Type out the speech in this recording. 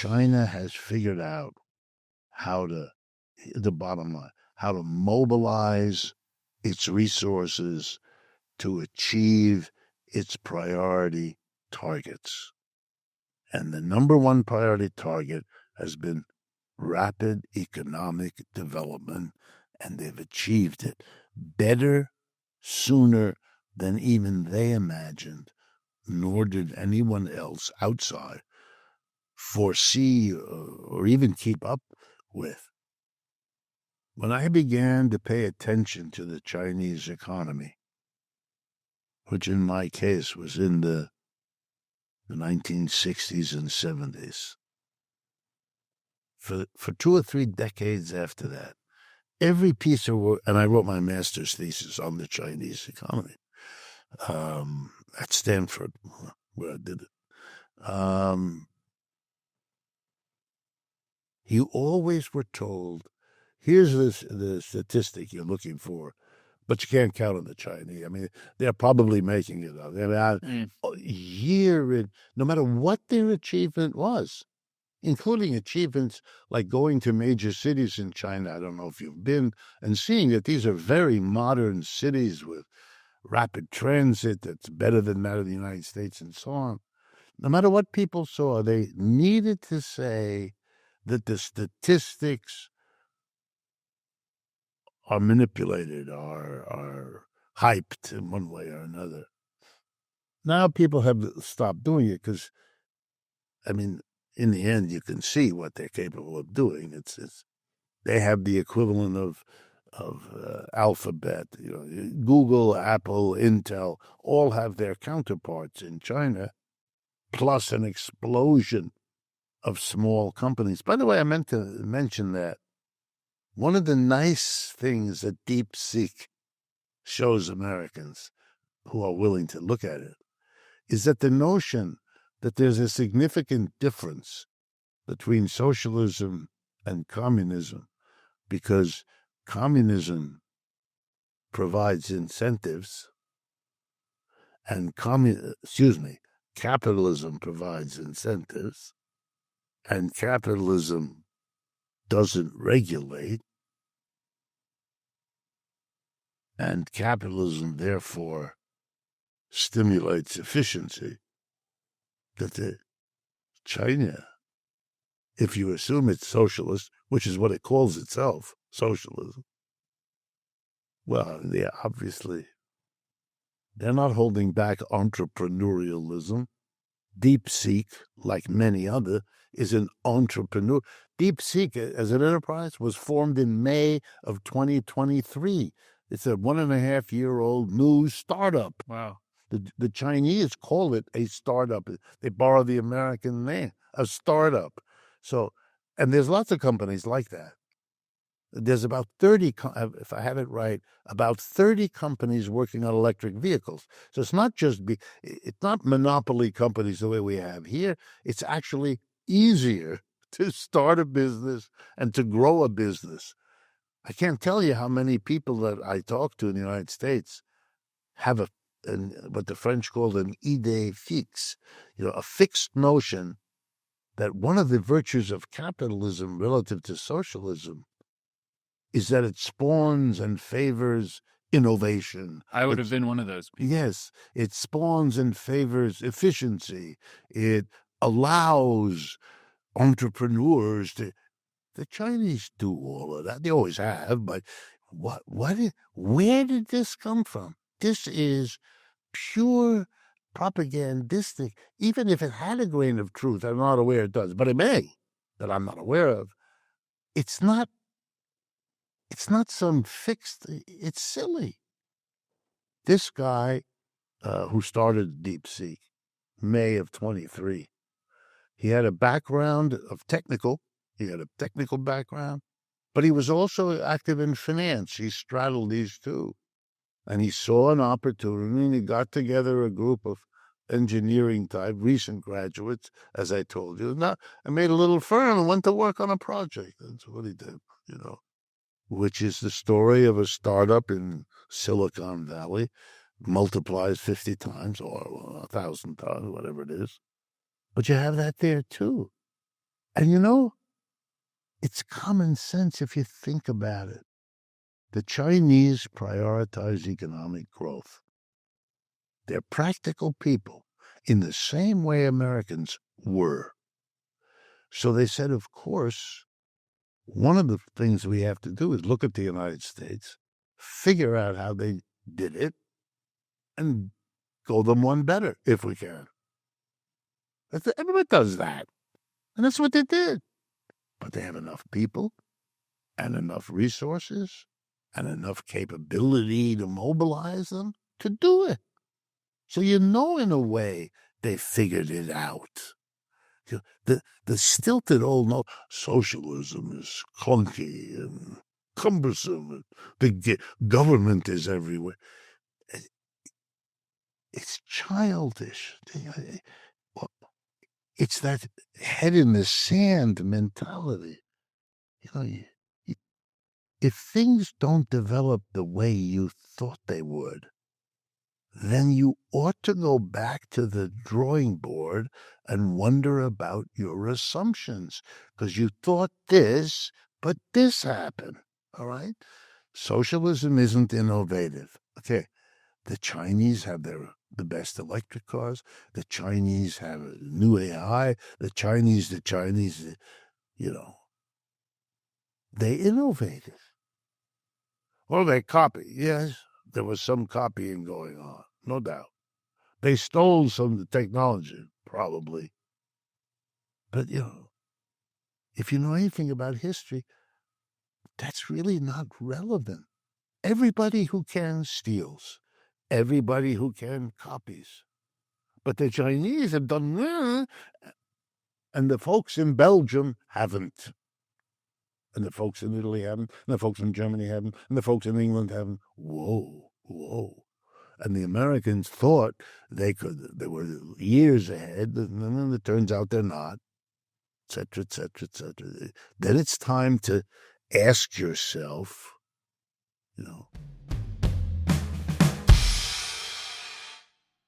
China has figured out the bottom line, how to mobilize its resources to achieve its priority targets. And the number one priority target has been rapid economic development, and they've achieved it better, sooner than even they imagined, nor did anyone else outside foresee or even keep up with. When I began to pay attention to the Chinese economy, which in my case was in the 1960s and 70s, for 2 or 3 decades after that, every piece of work, and I wrote my master's thesis on the Chinese economy at Stanford, where I did it. You always were told, here's the statistic you're looking for, but you can't count on the Chinese. I mean, they're probably making it up. No matter what their achievement was, including achievements like going to major cities in China. I don't know if you've been, and seeing that these are very modern cities with rapid transit that's better than that of the United States and so on. No matter what people saw, they needed to say that the statistics are manipulated, are hyped in one way or another. Now people have stopped doing it because, I mean, in the end, you can see what they're capable of doing. They have the equivalent of Alphabet, Google, Apple, Intel, all have their counterparts in China, plus an explosion of small companies. By the way, I meant to mention that one of the nice things that DeepSeek shows Americans who are willing to look at it is that the notion that there's a significant difference between socialism and communism, because communism provides incentives and capitalism provides incentives, and capitalism doesn't regulate, and capitalism therefore stimulates efficiency. That China, if you assume it's socialist, which is what it calls itself, socialism, well, yeah, obviously, they're not holding back entrepreneurialism. DeepSeek, like many other, is an entrepreneur. DeepSeek, as an enterprise, was formed in May of 2023. It's a 1.5-year-old new startup. Wow. The Chinese call it a startup. They borrow the American name, a startup. So, and there's lots of companies like that. There's about 30, if I have it right, about 30 companies working on electric vehicles. So it's not monopoly companies the way we have here. It's actually easier to start a business and to grow a business. I can't tell you how many people that I talk to in the United States have what the French call an idée fixe, a fixed notion that one of the virtues of capitalism relative to socialism is that it spawns and favors innovation. I would have been one of those people. Yes, it spawns and favors efficiency. It allows entrepreneurs to. The Chinese do all of that. They always have, but where did this come from? This is pure propagandistic. Even if it had a grain of truth, I'm not aware it does, but it may, that I'm not aware of. It's not some fixed, it's silly. This guy who started DeepSeek, May of 23, he had a background of he had a technical background, but he was also active in finance. He straddled these two. And he saw an opportunity, and he got together a group of engineering type, recent graduates, as I told you. Now, I made a little firm and went to work on a project. That's what he did, which is the story of a startup in Silicon Valley, multiplies 50 times or 1,000 times, whatever it is. But you have that there too. And it's common sense if you think about it. The Chinese prioritize economic growth. They're practical people in the same way Americans were. So they said, of course, one of the things we have to do is look at the United States, figure out how they did it, and go them one better if we can. Everybody does that. And that's what they did. But they have enough people and enough resources and enough capability to mobilize them to do it. So in a way, they figured it out. The stilted old socialism is clunky and cumbersome, and the government is everywhere. It's childish. It's that head in the sand mentality. If things don't develop the way you thought they would, then you ought to go back to the drawing board and wonder about your assumptions, because you thought this, but this happened. All right? Socialism isn't innovative. Okay. The Chinese have the best electric cars. The Chinese have new AI. The Chinese, they innovated. Well, they copy. Yes, there was some copying going on, no doubt. They stole some of the technology, probably. But, if you know anything about history, that's really not relevant. Everybody who can steals. Everybody who can copies. But the Chinese have done that, and the folks in Belgium haven't. And the folks in Italy haven't, and the folks in Germany haven't, and the folks in England haven't. Whoa. And the Americans thought they were years ahead, and then it turns out they're not, etc., etc., etc. Then it's time to ask yourself,